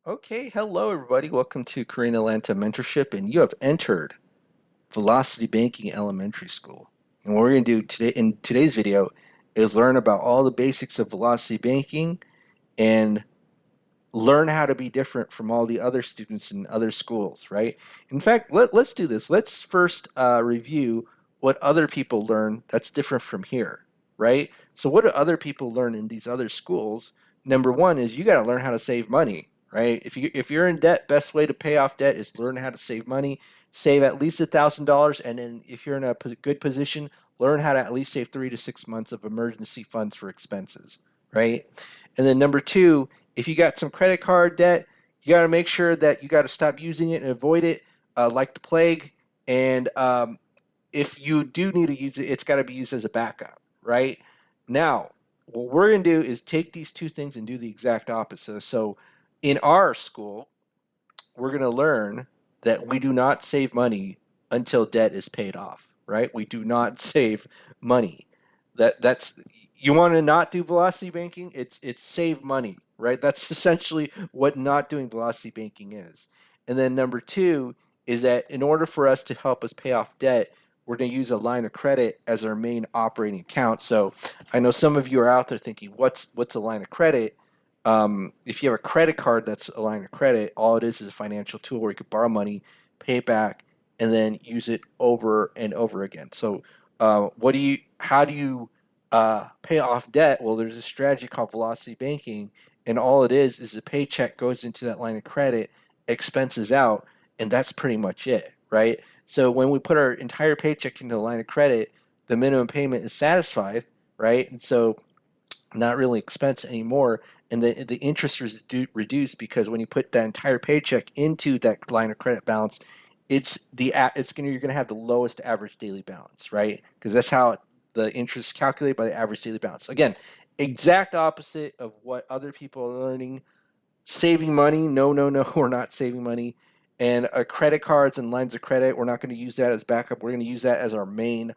Okay, hello everybody. Welcome to Korean Atlanta Mentorship, and you have entered Velocity Banking Elementary School. And what we're going to do today in today's video is learn about all the basics of Velocity Banking and learn how to be different from all the other students in other schools, right? In fact, let's do this. Let's first review what other people learn that's different from here, right? So, what do other people learn in these other schools? Number one is you got to learn how to save money, right? If you're in debt, best way to pay off debt is learn how to save money. Save at least $1,000, and then if you're in a good position, learn how to at least save 3 to 6 months of emergency funds for expenses, right? And then number two, if you got some credit card debt, you got to make sure that you got to stop using it and avoid it like the plague. And if you do need to use it, it's got to be used as a backup, right? Now, what we're going to do is take these two things and do the exact opposite. So, in our school, we're going to learn that we do not save money until debt is paid off, right? We do not save money. That's you want to not do velocity banking, it's save money, right? That's essentially what not doing velocity banking is. And then number 2 is that in order for us to help us pay off debt, we're going to use a line of credit as our main operating account. So I know some of you are out there thinking, what's a line of credit? If you have a credit card that's a line of credit, all it is a financial tool where you could borrow money, pay it back, and then use it over and over again. So, how do you pay off debt? Well, there's a strategy called velocity banking, and all it is a paycheck goes into that line of credit, expenses out, and that's pretty much it, right? So when we put our entire paycheck into the line of credit, the minimum payment is satisfied, right? And so not really expense anymore, and the interest is reduced because when you put that entire paycheck into that line of credit balance, you're gonna have the lowest average daily balance, right? Because that's how the interest is calculated by the average daily balance. Again, exact opposite of what other people are learning. Saving money, no, no, no, we're not saving money. And credit cards and lines of credit, we're not going to use that as backup. We're going to use that as our main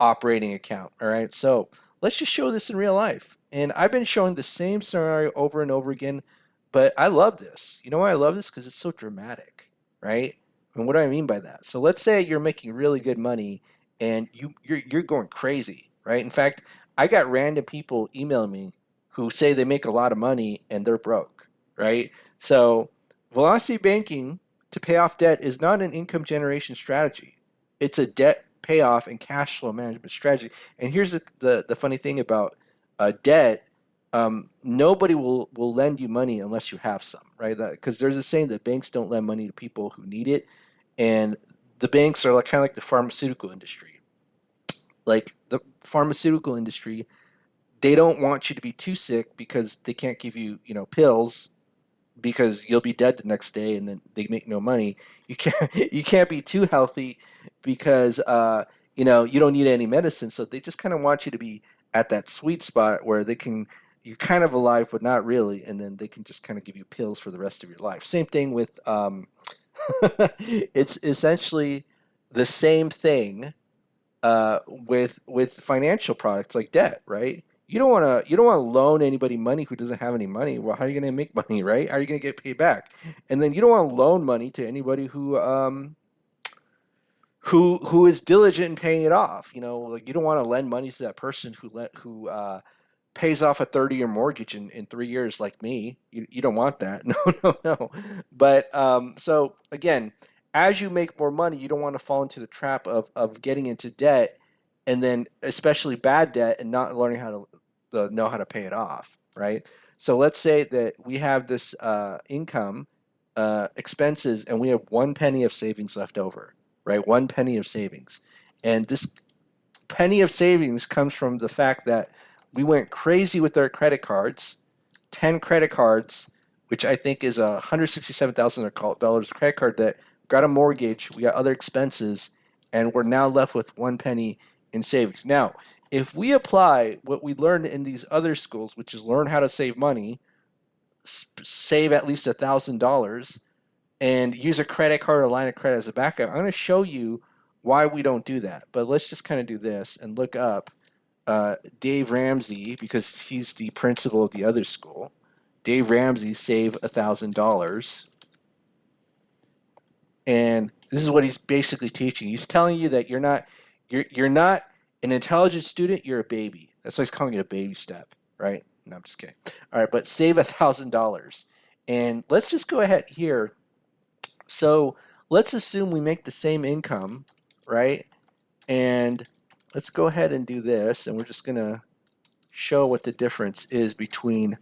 operating account. All right. So let's just show this in real life. And I've been showing the same scenario over and over again, but I love this. You know why I love this? Because it's so dramatic, right? And what do I mean by that? So let's say you're making really good money and you're going crazy, right? In fact, I got random people emailing me who say they make a lot of money and they're broke, right? So velocity banking to pay off debt is not an income generation strategy. It's a debt payoff and cash flow management strategy. And here's the funny thing about debt. Nobody will lend you money unless you have some, right? Because there's a saying that banks don't lend money to people who need it, and the banks are like kind of like the pharmaceutical industry. Like the pharmaceutical industry, they don't want you to be too sick because they can't give you, pills because you'll be dead the next day and then they make no money. You can't be too healthy because you don't need any medicine. So they just kind of want you to be at that sweet spot where you're kind of alive but not really, and then they can just kind of give you pills for the rest of your life. Same thing with it's essentially the same thing with financial products like debt, right? You don't want to loan anybody money who doesn't have any money. Well, how are you going to make money, right? How are you going to get paid back? And then you don't want to loan money to anybody who is diligent in paying it off. Like you don't want to lend money to that person who pays off a 30-year mortgage in 3 years, like me. You don't want that. No, no, no. But so again, as you make more money, you don't want to fall into the trap of getting into debt, and then especially bad debt, and not learning how to know how to pay it off, right? So let's say that we have this income, expenses, and we have 1 penny of savings left over, right? 1 penny of savings, and this penny of savings comes from the fact that we went crazy with our credit cards, 10 credit cards, which I think is $167,000 credit card debt. Got a mortgage, we got other expenses, and we're now left with 1 penny in savings. Now, if we apply what we learned in these other schools, which is learn how to save money, save at least $1,000, and use a credit card or line of credit as a backup, I'm going to show you why we don't do that. But let's just kind of do this and look up Dave Ramsey because he's the principal of the other school. Dave Ramsey save $1,000. And this is what he's basically teaching. He's telling you that you're not an intelligent student, you're a baby. That's like calling it a baby step, right? No, I'm just kidding. All right, but save $1,000. And let's just go ahead here. So let's assume we make the same income, right? And let's go ahead and do this, and we're just gonna show what the difference is between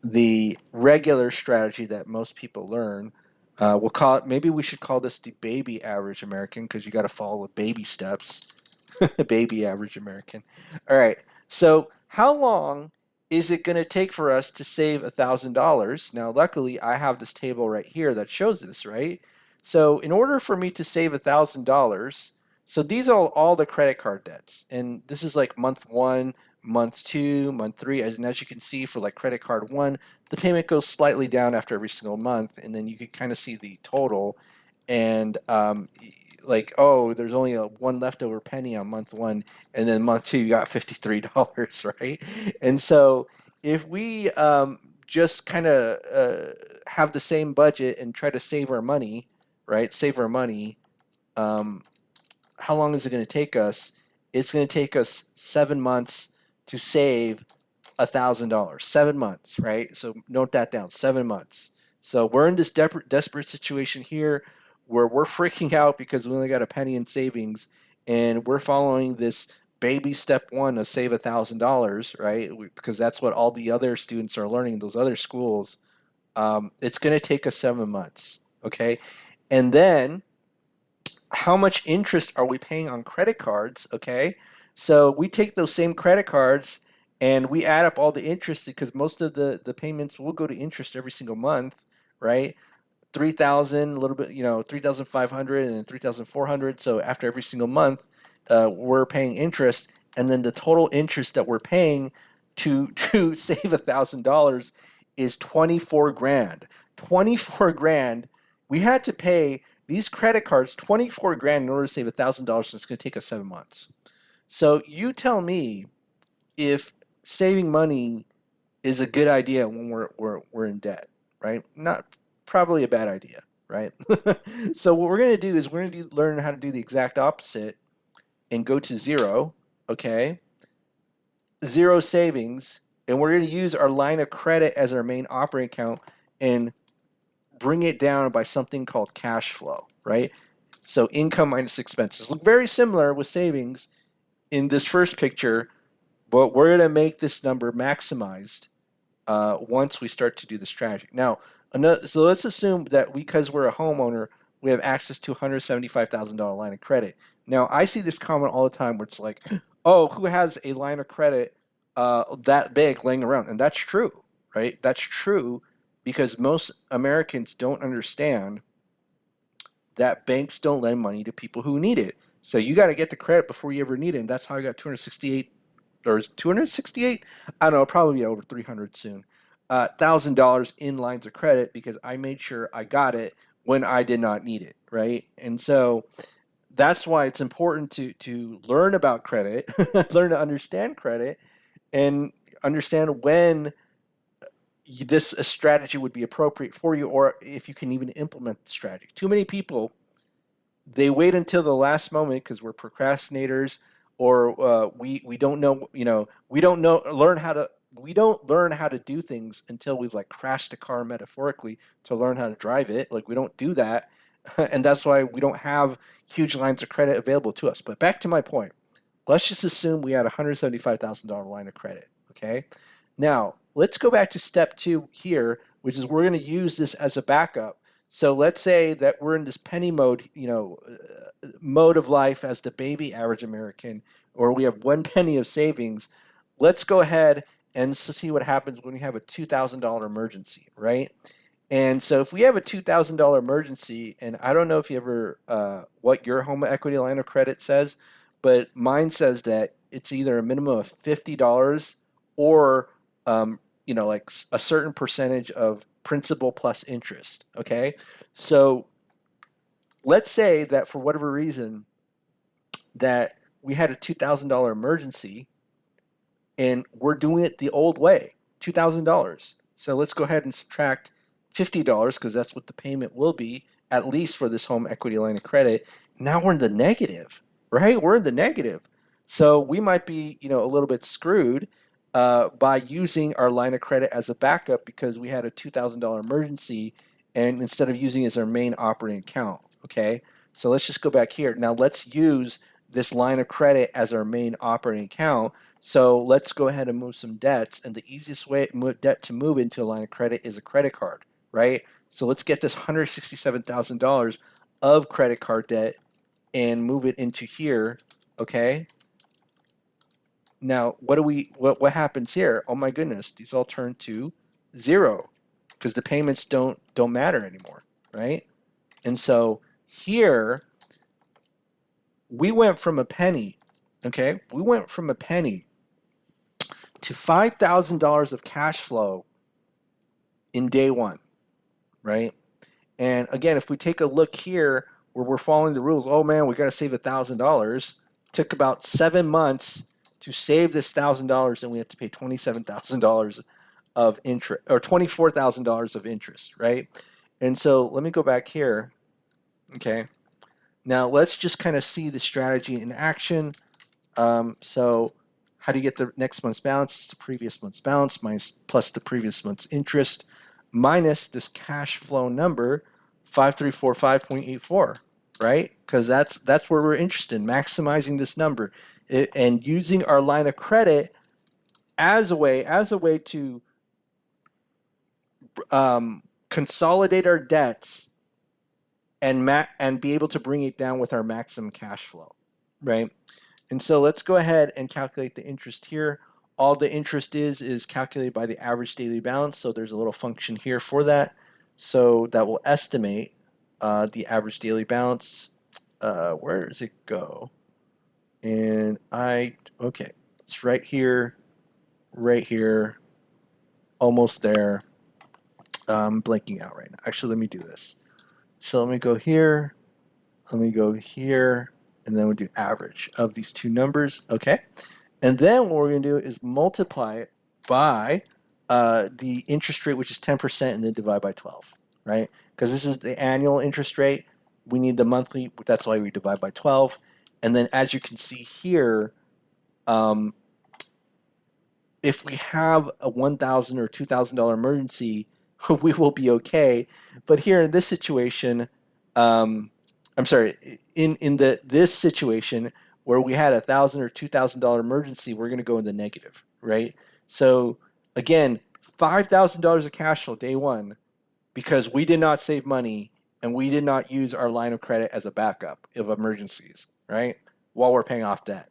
the regular strategy that most people learn. We'll call it, maybe we should call this the baby average American because you got to follow the baby steps. Baby average American. All right. So, how long is it going to take for us to save $1,000? Now, luckily, I have this table right here that shows this, right? So, in order for me to save $1,000, so these are all the credit card debts, and this is like month one, month two, month three. And as you can see, for like credit card one, the payment goes slightly down after every single month, and then you can kind of see the total. And like, oh, there's only one leftover penny on month one, and then month two you got $53, right? And so if we just kind of have the same budget and try to save our money, right? Save our money. Um, how long is it going to take us? It's going to take us 7 months to save $1,000. 7 months, right? So note that down. 7 months. So we're in this desperate situation here where we're freaking out because we only got a penny in savings, and we're following this baby step one of save $1,000, right? Because that's what all the other students are learning in those other schools. It's going to take us 7 months, okay? And then how much interest are we paying on credit cards? Okay, so we take those same credit cards and we add up all the interest because most of the payments will go to interest every single month, right? 3,000, a little bit, 3,500 and then 3,400. So after every single month, we're paying interest, and then the total interest that we're paying to save $1,000 is 24 grand. 24 grand. We had to pay these credit cards 24 grand in order to save $1,000. And it's going to take us 7 months. So you tell me if saving money is a good idea when we're in debt, right? Not probably a bad idea, right? So what we're going to do is we're going to learn how to do the exact opposite and go to zero, okay? Zero savings, and we're going to use our line of credit as our main operating account and bring it down by something called cash flow, right? So income minus expenses. Look very similar with savings in this first picture, but we're going to make this number maximized once we start to do the strategy. Now, so let's assume that because we're a homeowner, we have access to a $175,000 line of credit. Now, I see this comment all the time where it's like, oh, who has a line of credit that big laying around? And that's true, right? That's true because most Americans don't understand that banks don't lend money to people who need it. So you got to get the credit before you ever need it. And that's how I got 268 or 268? I don't know, probably be over 300 soon. $1,000 in lines of credit because I made sure I got it when I did not need it, right? And so that's why it's important to learn about credit, learn to understand credit, and understand when this a strategy would be appropriate for you, or if you can even implement the strategy. Too many people, they wait until the last moment because we're procrastinators, or we don't know, we don't know learn how to we don't learn how to do things until we've like crashed a car metaphorically to learn how to drive it. Like, we don't do that, and that's why we don't have huge lines of credit available to us. But back to my point, let's just assume we had a $175,000 line of credit. Okay, now let's go back to step two here, which is we're going to use this as a backup. So let's say that we're in this penny mode, mode of life as the baby average American, or we have one penny of savings. Let's go ahead and see what happens when we have a $2,000 emergency, right? And so if we have a $2,000 emergency, and I don't know if you ever, what your home equity line of credit says, but mine says that it's either a minimum of $50 or, like a certain percentage of principal plus interest. Okay. So let's say that for whatever reason that we had a $2,000 emergency and we're doing it the old way, $2,000. So let's go ahead and subtract $50 because that's what the payment will be, at least for this home equity line of credit. Now we're in the negative, right? We're in the negative. So we might be, a little bit screwed by using our line of credit as a backup because we had a $2,000 emergency and instead of using it as our main operating account, okay? So let's just go back here. Now let's use this line of credit as our main operating account. So let's go ahead and move some debts. And the easiest way debt to move into a line of credit is a credit card, right? So let's get this $167,000 of credit card debt and move it into here, okay? Now, what happens here? Oh my goodness, these all turn to zero because the payments don't matter anymore, right? And so here we went from a penny, okay? We went from a penny to $5,000 of cash flow in day one, right? And again, if we take a look here where we're following the rules, oh man, we got to save $1,000. Took about 7 months to save this $1,000, and we have to pay $27,000 of interest or $24,000 of interest, right? And so let me go back here. Okay. Now let's just kind of see the strategy in action. So how do you get the next month's balance? It's the previous month's balance minus plus the previous month's interest minus this cash flow number, 5345.84, right? Because that's where we're interested in, maximizing this number and using our line of credit as a way to consolidate our debts and be able to bring it down with our maximum cash flow, right? And so let's go ahead and calculate the interest here. All the interest is calculated by the average daily balance. So there's a little function here for that. So that will estimate the average daily balance. Where does it go? And okay, it's right here, almost there. I'm blanking out right now. Actually, let me do this. So let me go here, and then we'll do average of these two numbers, okay? And then what we're going to do is multiply it by the interest rate, which is 10%, and then divide by 12, right? Because this is the annual interest rate. We need the monthly. That's why we divide by 12. And then as you can see here, if we have a $1,000 or $2,000 emergency, we will be okay. But here in this situation, I'm sorry, in this situation where we had $1,000 or $2,000 emergency, we're going to go in the negative, right? So again, $5,000 of cash flow day one because we did not save money and we did not use our line of credit as a backup of emergencies, right? While we're paying off debt.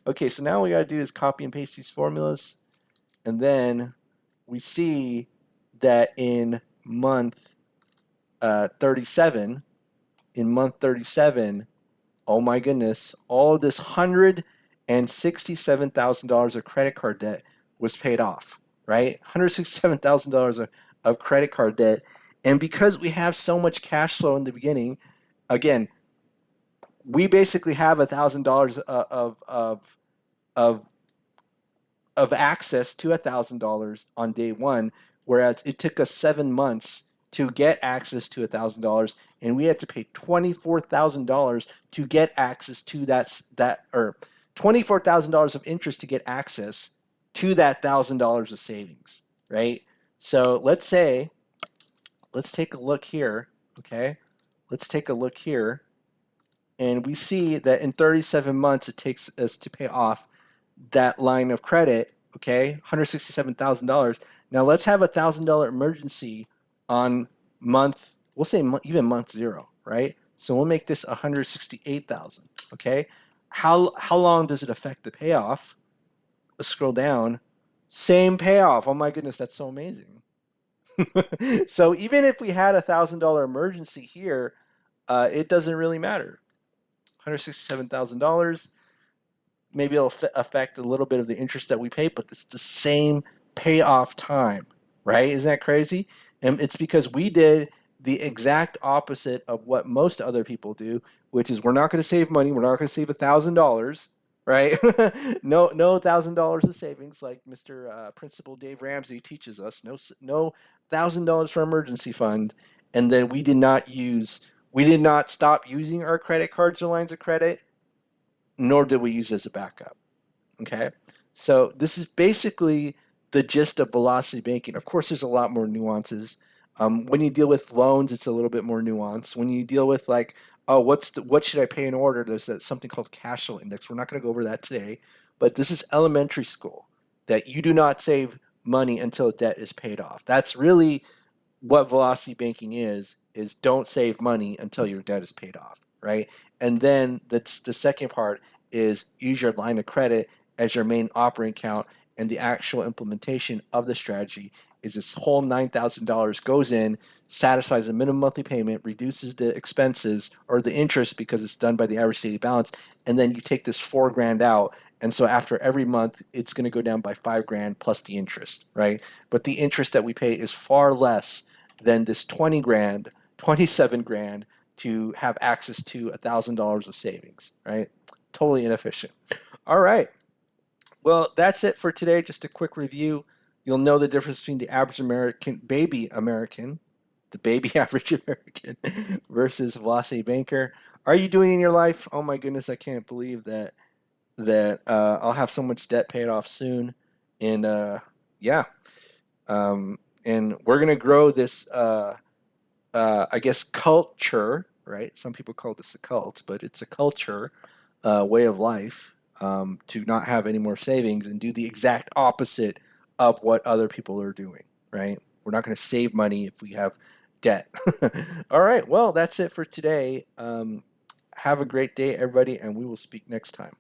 Okay, so now what we got to do is copy and paste these formulas, and then we see that in month 37, oh my goodness, all this $167,000 of credit card debt was paid off, right? $167,000 of credit card debt. And because we have so much cash flow in the beginning, again, we basically have $1,000 of access to $1,000 on day one, whereas it took us 7 months to get access to $1,000, and we had to pay $24,000 to get access to or $24,000 of interest to get access to that $1,000 of savings, right? So let's take a look here, okay? Let's take a look here, and we see that in 37 months it takes us to pay off that line of credit, okay, $167,000. Now let's have a $1,000 emergency on we'll say even month zero, right? So we'll make this 168,000, okay? How long does it affect the payoff? Let's scroll down. Same payoff. Oh my goodness, that's so amazing. So even if we had a $1,000 emergency here, it doesn't really matter. $167,000. Maybe it'll affect a little bit of the interest that we pay, but it's the same payoff time, right? Isn't that crazy? And it's because we did the exact opposite of what most other people do, which is we're not going to save money. We're not going to save $1,000. right? No $1,000 of savings like Mr. Principal Dave Ramsey teaches us. No $1,000 for emergency fund, and then we did not stop using our credit cards or lines of credit, nor did we use as a backup. Okay, so this is basically the gist of velocity banking. Of course, there's a lot more nuances. When you deal with loans, it's a little bit more nuanced. When you deal with like, oh, what should I pay in order? There's something called cash flow index. We're not going to go over that today, but this is elementary school. That you do not save money until debt is paid off. That's really what velocity banking is don't save money until your debt is paid off, right? And then the second part is use your line of credit as your main operating account, and the actual implementation of the strategy is this whole $9,000 goes in, satisfies a minimum monthly payment, reduces the expenses or the interest because it's done by the average daily balance, and then you take this 4 grand out, and so after every month it's going to go down by 5 grand plus the interest, right? But the interest that we pay is far less than this 20 grand, 27 grand to have access to $1,000 of savings, right? Totally inefficient. All right. Well, that's it for today. Just a quick review. You'll know the difference between the average American, baby American, the baby average American versus Velocity Banker. Are you doing in your life? Oh my goodness, I can't believe that I'll have so much debt paid off soon, and yeah, and we're gonna grow this I guess culture, right? Some people call this a cult, but it's a culture, way of life, to not have any more savings and do the exact opposite of what other people are doing, right? We're not going to save money if we have debt. All right, well, that's it for today. Have a great day, everybody, and we will speak next time.